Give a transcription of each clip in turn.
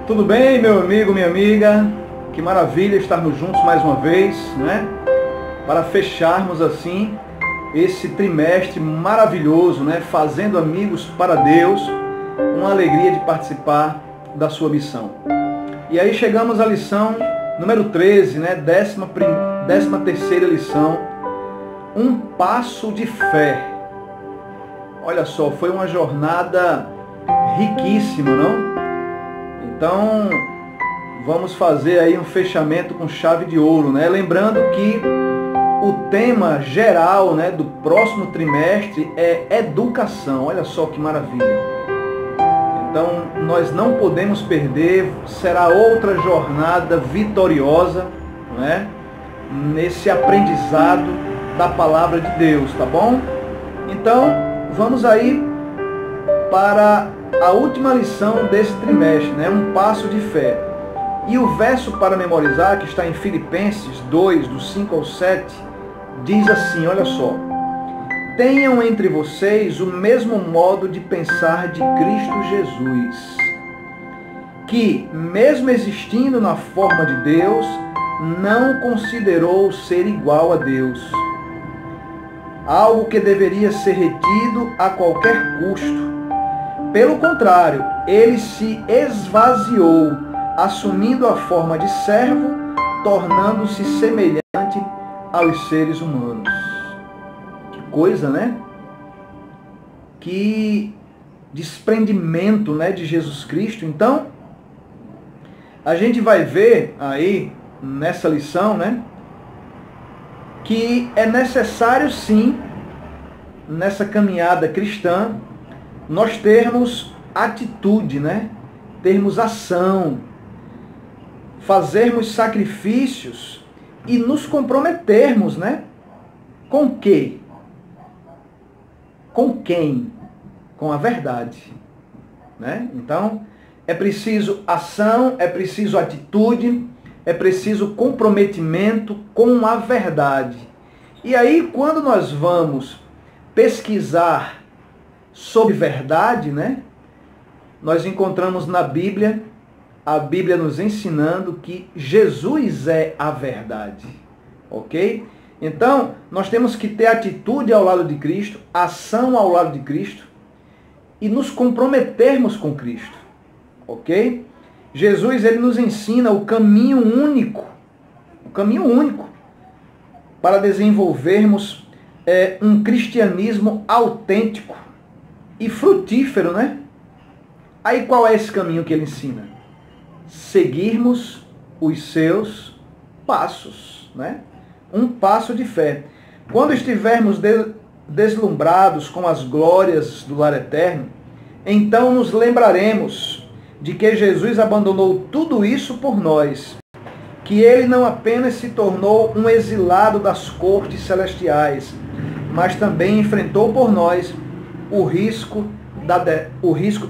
Tudo bem, meu amigo, minha amiga? Que maravilha estarmos juntos mais uma vez, né? Para fecharmos assim esse trimestre maravilhoso, né? Fazendo amigos para Deus, uma alegria de participar da sua missão. E aí chegamos à lição número 13, né? 13ª lição, um passo de fé. Olha só, foi uma jornada riquíssima, não? Então, vamos fazer aí um fechamento com chave de ouro, né? Lembrando que o tema geral, né, do próximo trimestre é educação. Olha só que maravilha. Então, nós não podemos perder, será outra jornada vitoriosa, né, nesse aprendizado da palavra de Deus, tá bom? Então, vamos aí para a última lição desse trimestre, né? Um passo de fé. E o verso para memorizar, que está em Filipenses 2, do 5 ao 7, diz assim, olha só: tenham entre vocês o mesmo modo de pensar de Cristo Jesus, que, mesmo existindo na forma de Deus, não considerou ser igual a Deus, algo que deveria ser retido a qualquer custo. Pelo contrário, ele se esvaziou, assumindo a forma de servo, tornando-se semelhante aos seres humanos. Que coisa, né? Que desprendimento, né, de Jesus Cristo. Então, a gente vai ver aí, nessa lição, né, que é necessário sim, nessa caminhada cristã, nós termos atitude, né? Termos ação, fazermos sacrifícios e nos comprometermos, né? Com quê? Com quem? Com a verdade, né? Então, é preciso ação, é preciso atitude, é preciso comprometimento com a verdade. E aí, quando nós vamos pesquisar sobre verdade, né? Nós encontramos na Bíblia, a Bíblia nos ensinando que Jesus é a verdade, ok? Então, nós temos que ter atitude ao lado de Cristo, ação ao lado de Cristo e nos comprometermos com Cristo, ok? Jesus, ele nos ensina o caminho único para desenvolvermos um cristianismo autêntico e frutífero, né? Aí qual é esse caminho que ele ensina? Seguirmos os seus passos, né? Um passo de fé. Quando estivermos deslumbrados com as glórias do lar eterno, então nos lembraremos de que Jesus abandonou tudo isso por nós, que ele não apenas se tornou um exilado das cortes celestiais, mas também enfrentou por nós o risco da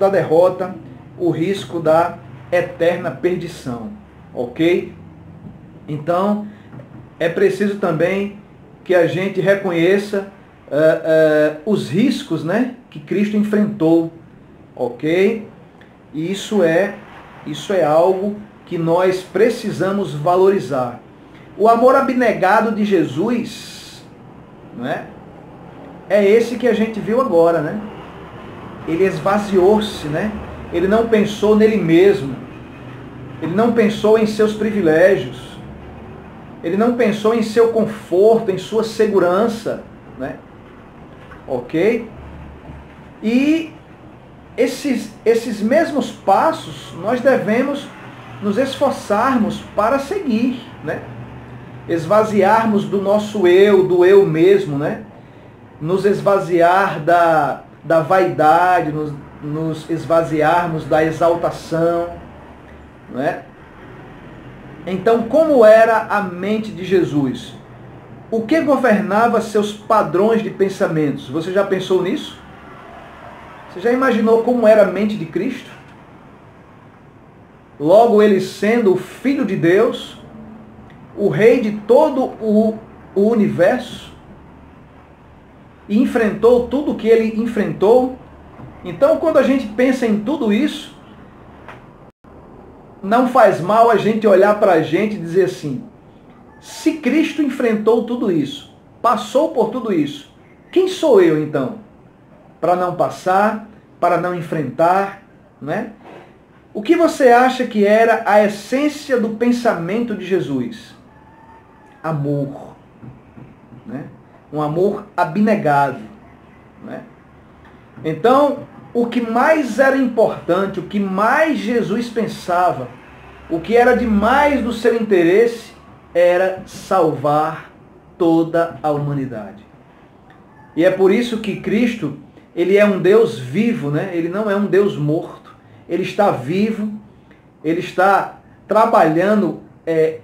derrota, o risco da eterna perdição, ok? Então, é preciso também que a gente reconheça os riscos, né, que Cristo enfrentou, ok? E isso é algo que nós precisamos valorizar. O amor abnegado de Jesus, né, é esse que a gente viu agora, né? Ele esvaziou-se, né? Ele não pensou nele mesmo. Ele não pensou em seus privilégios. Ele não pensou em seu conforto, em sua segurança, né? Ok? E esses mesmos passos nós devemos nos esforçarmos para seguir, né? Esvaziarmos do nosso eu, do eu mesmo, né? Nos esvaziar da vaidade, nos esvaziarmos da exaltação, não é? Então, como era a mente de Jesus? O que governava seus padrões de pensamentos? Você já pensou nisso? Você já imaginou como era a mente de Cristo? Logo, ele sendo o Filho de Deus, o Rei de todo o universo, e enfrentou tudo o que ele enfrentou. Então, quando a gente pensa em tudo isso, não faz mal a gente olhar para a gente e dizer assim, se Cristo enfrentou tudo isso, passou por tudo isso, quem sou eu então? Para não passar, para não enfrentar, né? O que você acha que era a essência do pensamento de Jesus? Amor, né? Um amor abnegado, né? Então, o que mais era importante, o que mais Jesus pensava, o que era demais do seu interesse, era salvar toda a humanidade. E é por isso que Cristo, ele é um Deus vivo, né? Ele não é um Deus morto. Ele está vivo, ele está trabalhando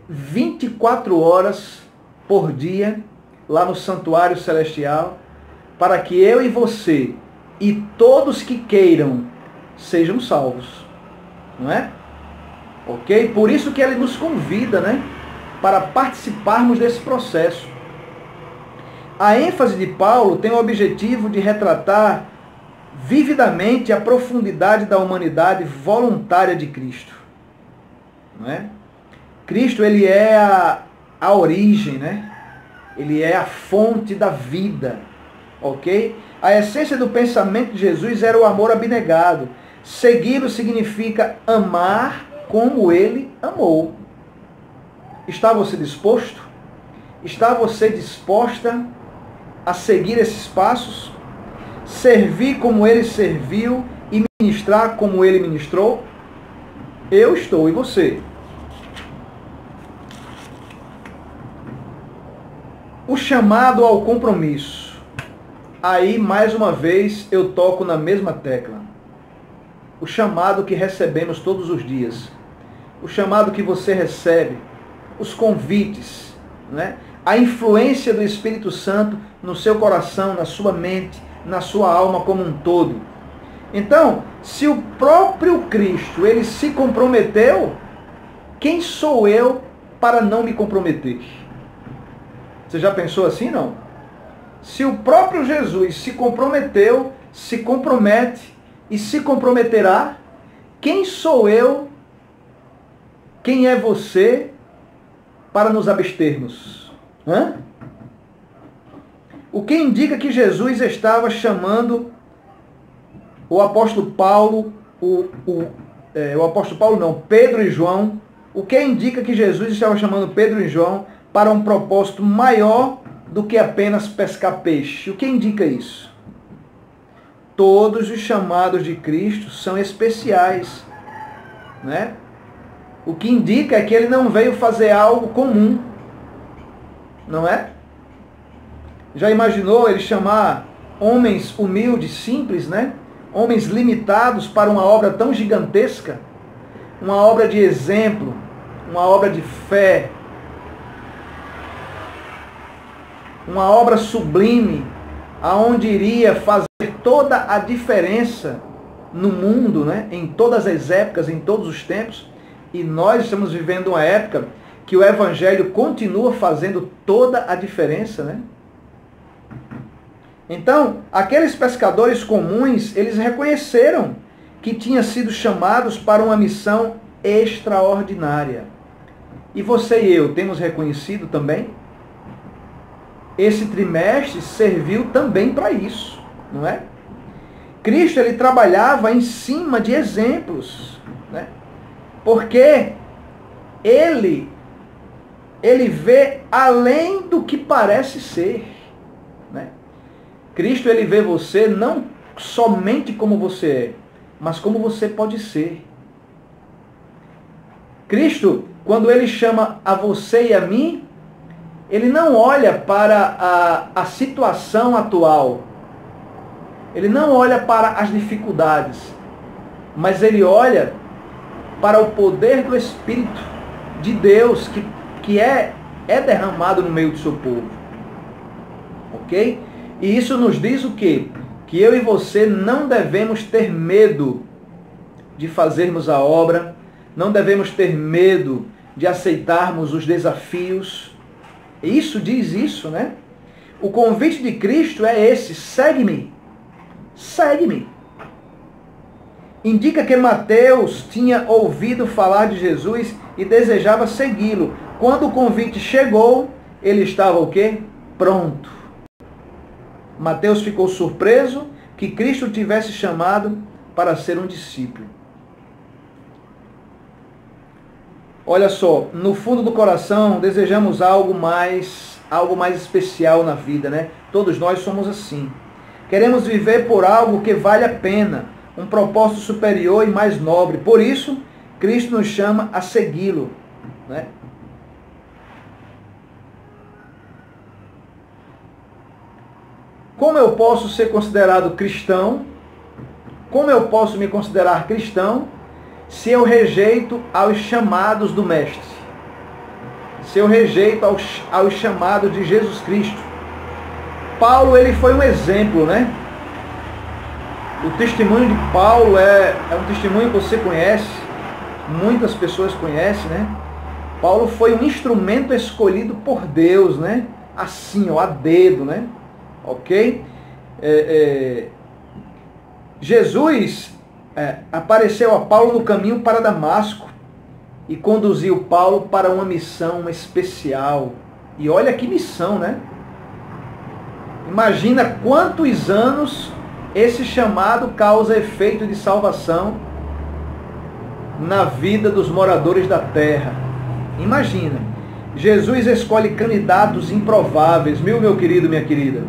24 horas por dia lá no santuário celestial, para que eu e você e todos que queiram sejam salvos, não é? Ok? Por isso que ele nos convida, né? Para participarmos desse processo. A ênfase de Paulo tem o objetivo de retratar vividamente a profundidade da humanidade voluntária de Cristo, não é? Cristo, ele é a origem, né? Ele é a fonte da vida, ok? A essência do pensamento de Jesus era o amor abnegado. Segui-lo significa amar como ele amou. Está você disposto? Está você disposta a seguir esses passos? Servir como ele serviu e ministrar como ele ministrou? Eu estou, e você? O chamado ao compromisso. Aí, mais uma vez, eu toco na mesma tecla. O chamado que recebemos todos os dias. O chamado que você recebe. Os convites, né? A influência do Espírito Santo no seu coração, na sua mente, na sua alma como um todo. Então, se o próprio Cristo, ele se comprometeu, quem sou eu para não me comprometer? Você já pensou assim, não? Se o próprio Jesus se comprometeu, se compromete e se comprometerá, quem sou eu, quem é você para nos abstermos? Hã? O que indica que Jesus estava chamando o apóstolo Paulo, Pedro e João, o que indica que Jesus estava chamando Pedro e João para um propósito maior do que apenas pescar peixe. O que indica isso? Todos os chamados de Cristo são especiais, né? O que indica é que ele não veio fazer algo comum, não é? Já imaginou ele chamar homens humildes, simples, né? Homens limitados para uma obra tão gigantesca? Uma obra de exemplo, uma obra de fé, uma obra sublime, aonde iria fazer toda a diferença no mundo, né? Em todas as épocas, em todos os tempos. E nós estamos vivendo uma época que o Evangelho continua fazendo toda a diferença, né? Então, aqueles pescadores comuns, eles reconheceram que tinham sido chamados para uma missão extraordinária. E você e eu temos reconhecido também? Esse trimestre serviu também para isso, não é? Cristo, ele trabalhava em cima de exemplos, né? Porque ele vê além do que parece ser, né? Cristo, ele vê você não somente como você é, mas como você pode ser. Cristo, quando ele chama a você e a mim, ele não olha para a situação atual. Ele não olha para as dificuldades. Mas ele olha para o poder do Espírito de Deus que é derramado no meio do seu povo. Ok? E isso nos diz o quê? Que eu e você não devemos ter medo de fazermos a obra, não devemos ter medo de aceitarmos os desafios. Isso diz isso, né? O convite de Cristo é esse: segue-me. Segue-me. indica que Mateus tinha ouvido falar de Jesus e desejava segui-lo. Quando o convite chegou, ele estava o quê? Pronto. Mateus ficou surpreso que Cristo tivesse chamado para ser um discípulo. Olha só, no fundo do coração desejamos algo mais especial na vida, né? Todos nós somos assim. Queremos viver por algo que vale a pena, um propósito superior e mais nobre. Por isso, Cristo nos chama a segui-lo, né? Como eu posso ser considerado cristão? Como eu posso me considerar cristão se eu rejeito aos chamados do Mestre? Se eu rejeito aos chamados de Jesus Cristo? Paulo, ele foi um exemplo, né? O testemunho de Paulo é um testemunho que você conhece, muitas pessoas conhecem, né? Paulo foi um instrumento escolhido por Deus, né? Assim, ó, a dedo, né? Ok? Jesus apareceu a Paulo no caminho para Damasco e conduziu Paulo para uma missão especial. E olha que missão, né? Imagina quantos anos esse chamado causa efeito de salvação na vida dos moradores da terra. Imagina. Jesus escolhe candidatos improváveis, meu querido, minha querida,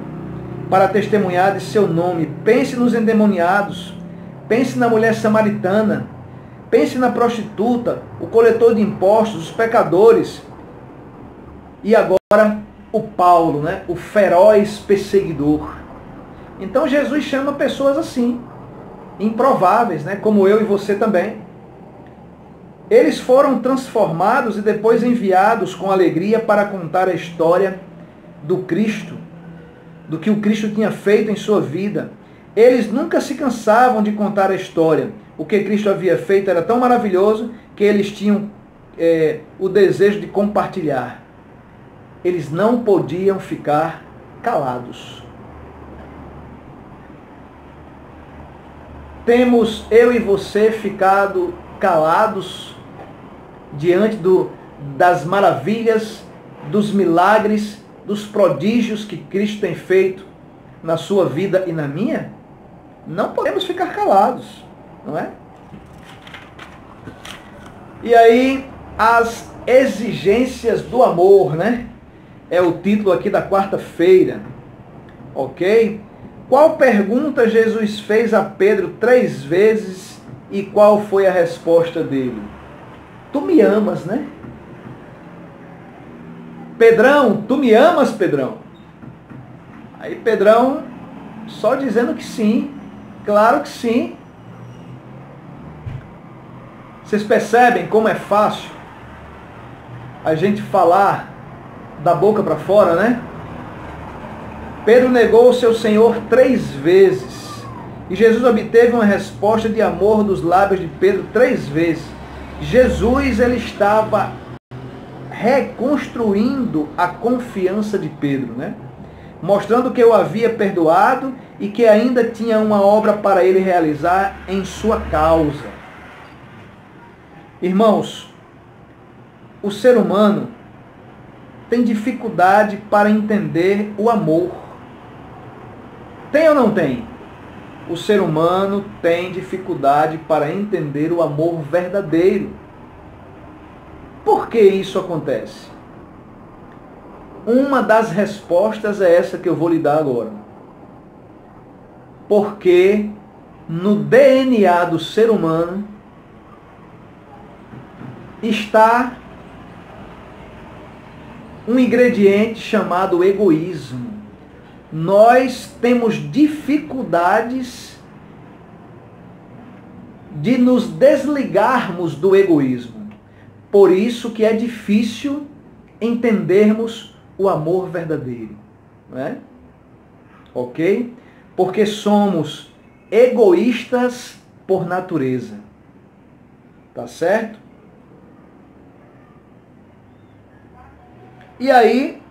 para testemunhar de seu nome. Pense nos endemoniados, pense na mulher samaritana, pense na prostituta, o coletor de impostos, os pecadores. E agora o Paulo, né? O feroz perseguidor. Então Jesus chama pessoas assim, improváveis, né? Como eu e você também. Eles foram transformados e depois enviados com alegria para contar a história do Cristo, do que o Cristo tinha feito em sua vida. Eles nunca se cansavam de contar a história. O que Cristo havia feito era tão maravilhoso que eles tinham o desejo de compartilhar. Eles não podiam ficar calados. Temos eu e você ficado calados diante das maravilhas, dos milagres, dos prodígios que Cristo tem feito na sua vida e na minha? Não podemos ficar calados, não é? E aí, as exigências do amor, né? É o título aqui da quarta-feira, ok? Qual pergunta Jesus fez a Pedro 3 vezes e qual foi a resposta dele? Tu me amas, né? Pedrão, tu me amas, Pedrão? Aí Pedrão só dizendo que sim, claro que sim. Vocês percebem como é fácil a gente falar da boca para fora, né? Pedro negou o seu Senhor 3 vezes. E Jesus obteve uma resposta de amor dos lábios de Pedro 3 vezes. Jesus, ele estava reconstruindo a confiança de Pedro, né? Mostrando que o havia perdoado e que ainda tinha uma obra para ele realizar em sua causa. Irmãos, o ser humano tem dificuldade para entender o amor. Tem ou não tem? O ser humano tem dificuldade para entender o amor verdadeiro. Por que isso acontece? Uma das respostas é essa que eu vou lhe dar agora. Porque no DNA do ser humano está um ingrediente chamado egoísmo. Nós temos dificuldades de nos desligarmos do egoísmo. Por isso que é difícil entendermos o amor verdadeiro, não é? Ok? Porque somos egoístas por natureza. Tá certo? E aí,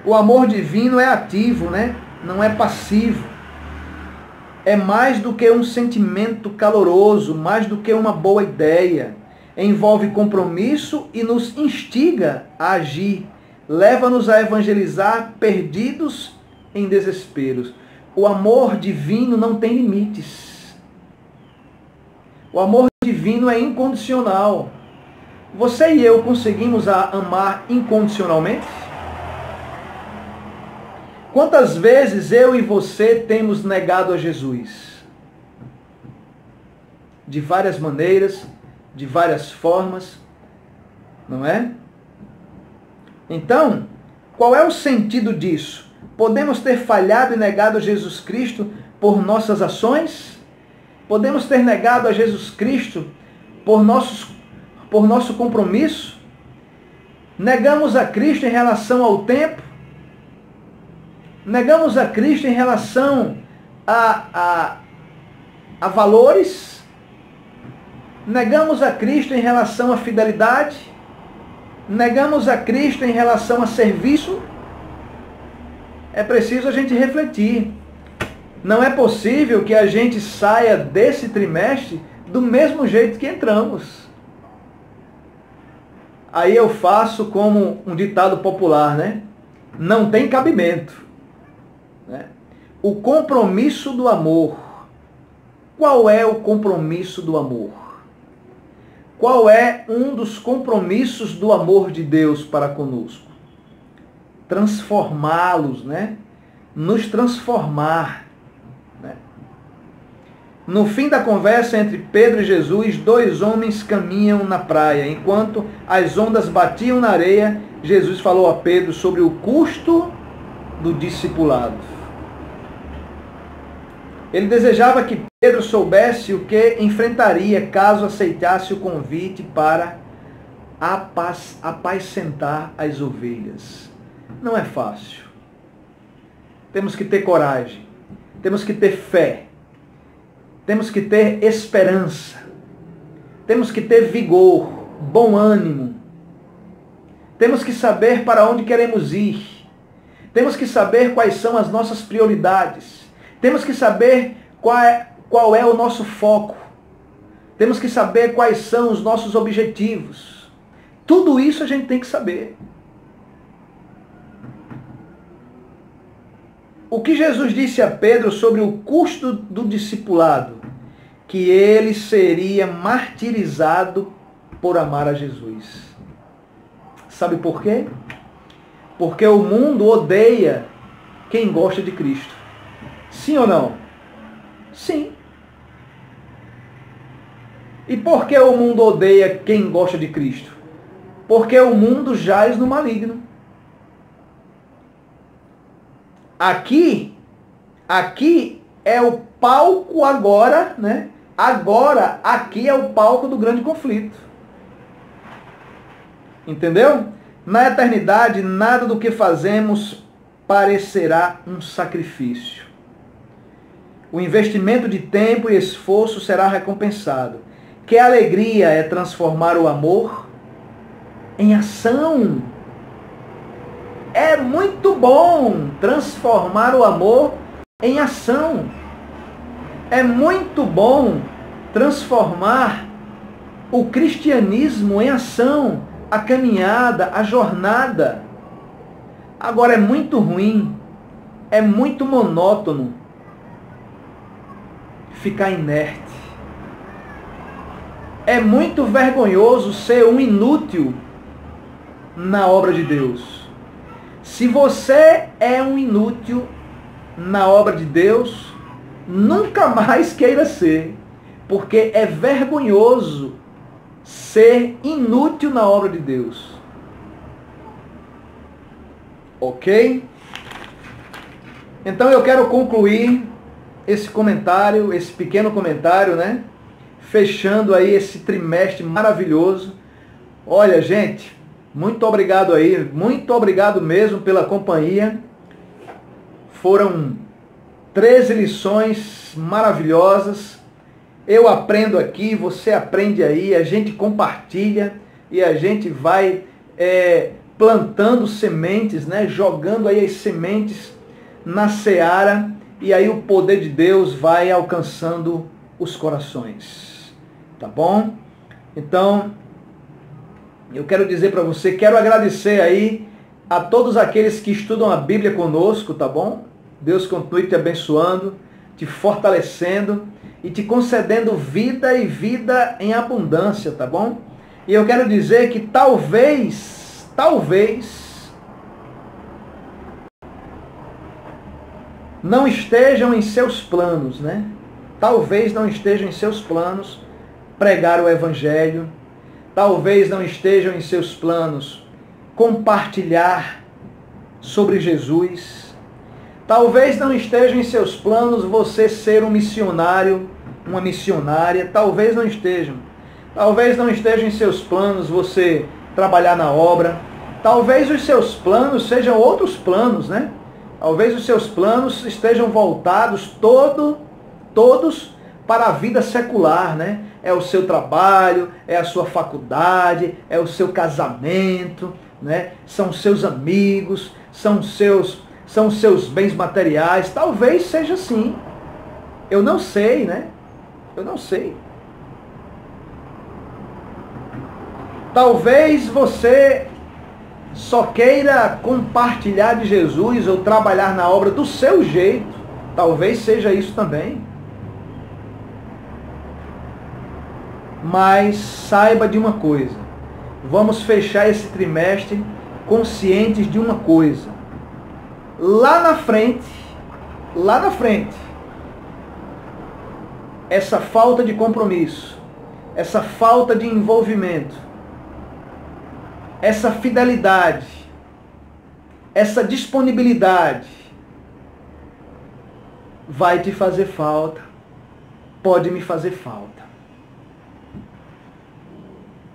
o amor divino é ativo, né? Não é passivo. é mais do que um sentimento caloroso, mais do que uma boa ideia. Envolve compromisso e nos instiga a agir. Leva-nos a evangelizar perdidos em desesperos. O amor divino não tem limites. O amor divino é incondicional. Você e eu conseguimos amar incondicionalmente? Quantas vezes eu e você temos negado a Jesus? De várias maneiras, de várias formas, não é? Então, qual é o sentido disso? Podemos ter falhado e negado a Jesus Cristo por nossas ações? Podemos ter negado a Jesus Cristo por nosso compromisso? Negamos a Cristo em relação ao tempo? Negamos a Cristo em relação a valores? Negamos a Cristo em relação à fidelidade? Negamos a Cristo em relação a serviço? É preciso a gente refletir. Não é possível que a gente saia desse trimestre do mesmo jeito que entramos. Aí eu faço como um ditado popular, né? Não tem cabimento. O compromisso do amor. Qual é o compromisso do amor? Qual é um dos compromissos do amor de Deus para conosco? Transformá-los, né? Nos transformar. Né? No fim da conversa entre Pedro e Jesus, dois homens caminham na praia. Enquanto as ondas batiam na areia, Jesus falou a Pedro sobre o custo do discipulado. Ele desejava que Pedro soubesse o que enfrentaria caso aceitasse o convite para apacentar as ovelhas. Não é fácil. Temos que ter coragem. Temos que ter fé. Temos que ter esperança. Temos que ter vigor, bom ânimo. Temos que saber para onde queremos ir. Temos que saber quais são as nossas prioridades. Temos que saber qual é o nosso foco. Temos que saber quais são os nossos objetivos. Tudo isso a gente tem que saber. O que Jesus disse a Pedro sobre o custo do discipulado? Que ele seria martirizado por amar a Jesus. Sabe por quê? Porque o mundo odeia quem gosta de Cristo. Sim ou não? Sim. E por que o mundo odeia quem gosta de Cristo? Porque o mundo jaz no maligno. Aqui é o palco agora, né? Agora, aqui é o palco do grande conflito. Entendeu? Na eternidade, nada do que fazemos parecerá um sacrifício. O investimento de tempo e esforço será recompensado. Que alegria é transformar o amor em ação. É muito bom transformar o amor em ação. É muito bom transformar o cristianismo em ação, a caminhada, a jornada. Agora é muito ruim, é muito monótono ficar inerte. É muito vergonhoso ser um inútil na obra de Deus. Se você é um inútil na obra de Deus, nunca mais queira ser, porque é vergonhoso ser inútil na obra de Deus. Ok? Então eu quero concluir esse comentário, esse pequeno comentário, né? Fechando aí esse trimestre maravilhoso. Olha, gente, muito obrigado aí, muito obrigado mesmo pela companhia. Foram 13 lições maravilhosas. Eu aprendo aqui, você aprende aí, a gente compartilha e a gente vai plantando sementes, né? Jogando aí as sementes na seara e aí o poder de Deus vai alcançando os corações. Tá bom? Então, eu quero dizer para você, quero agradecer aí a todos aqueles que estudam a Bíblia conosco, tá bom? Deus continue te abençoando, te fortalecendo e te concedendo vida e vida em abundância, tá bom? E eu quero dizer que talvez não estejam em seus planos, né? Talvez não estejam em seus planos pregar o Evangelho. Talvez não estejam em seus planos compartilhar sobre Jesus. Talvez não estejam em seus planos você ser um missionário, uma missionária. Talvez não estejam. Talvez não estejam em seus planos você trabalhar na obra. Talvez os seus planos sejam outros planos, né? Talvez os seus planos estejam voltados todos para a vida secular, né? É o seu trabalho, é a sua faculdade, é o seu casamento, né? São seus amigos, são seus bens materiais. Talvez seja assim. Eu não sei, né? Eu não sei. Talvez você só queira compartilhar de Jesus ou trabalhar na obra do seu jeito. Talvez seja isso também. Mas saiba de uma coisa. Vamos fechar esse trimestre conscientes de uma coisa. Lá na frente, essa falta de compromisso, essa falta de envolvimento, essa fidelidade, essa disponibilidade vai te fazer falta, pode me fazer falta.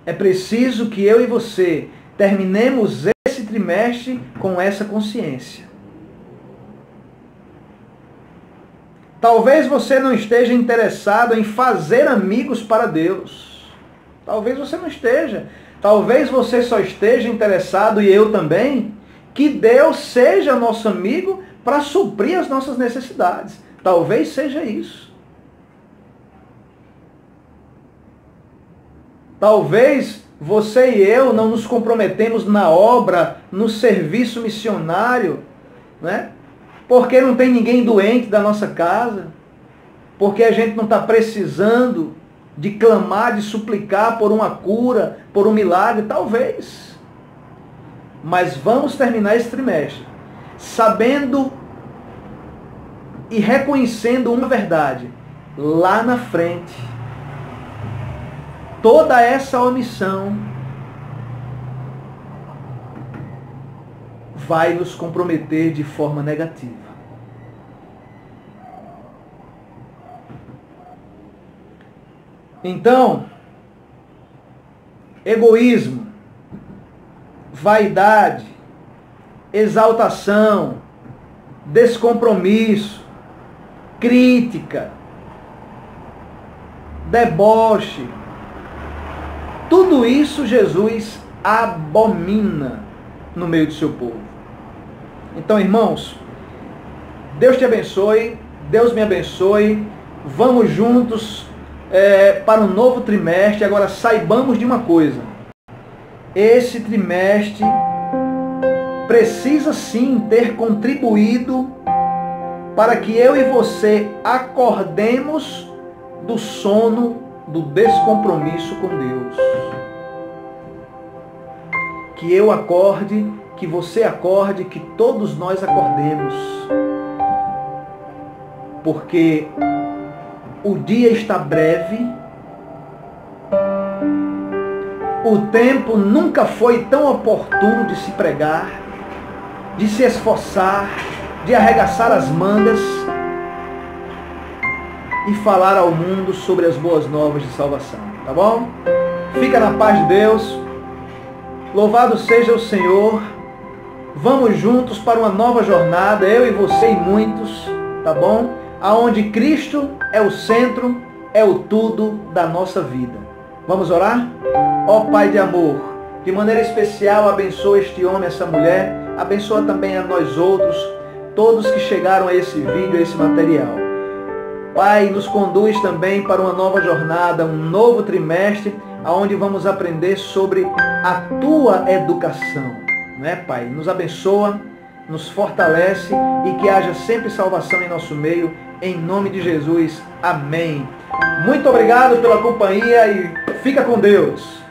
É preciso que eu e você terminemos esse trimestre com essa consciência. Talvez você não esteja interessado em fazer amigos para Deus. Talvez você não esteja. Talvez você só esteja interessado, e eu também, que Deus seja nosso amigo para suprir as nossas necessidades. Talvez seja isso. Talvez você e eu não nos comprometemos na obra, no serviço missionário, né? Porque não tem ninguém doente da nossa casa, porque a gente não está precisando de clamar, de suplicar por uma cura, por um milagre, talvez. Mas vamos terminar esse trimestre sabendo e reconhecendo uma verdade. Lá na frente, toda essa omissão vai nos comprometer de forma negativa. Então, egoísmo, vaidade, exaltação, descompromisso, crítica, deboche, tudo isso Jesus abomina no meio do seu povo. Então, irmãos, Deus te abençoe, Deus me abençoe, vamos juntos para um novo trimestre. Agora saibamos de uma coisa, esse trimestre precisa sim ter contribuído para que eu e você acordemos do sono do descompromisso com Deus. Que eu acorde, que você acorde, que todos nós acordemos. Porque o dia está breve, o tempo nunca foi tão oportuno de se pregar, de se esforçar, de arregaçar as mangas e falar ao mundo sobre as boas novas de salvação, tá bom? Fica na paz de Deus, louvado seja o Senhor, vamos juntos para uma nova jornada, eu e você e muitos, tá bom? Aonde Cristo é o centro, é o tudo da nossa vida. Vamos orar? Ó Pai de amor, de maneira especial abençoa este homem, essa mulher, abençoa também a nós outros, todos que chegaram a esse vídeo, a esse material. Pai, nos conduz também para uma nova jornada, um novo trimestre, onde vamos aprender sobre a Tua educação. Não é, Pai? Nos abençoa, nos fortalece e que haja sempre salvação em nosso meio. Em nome de Jesus. Amém. Muito obrigado pela companhia e fica com Deus.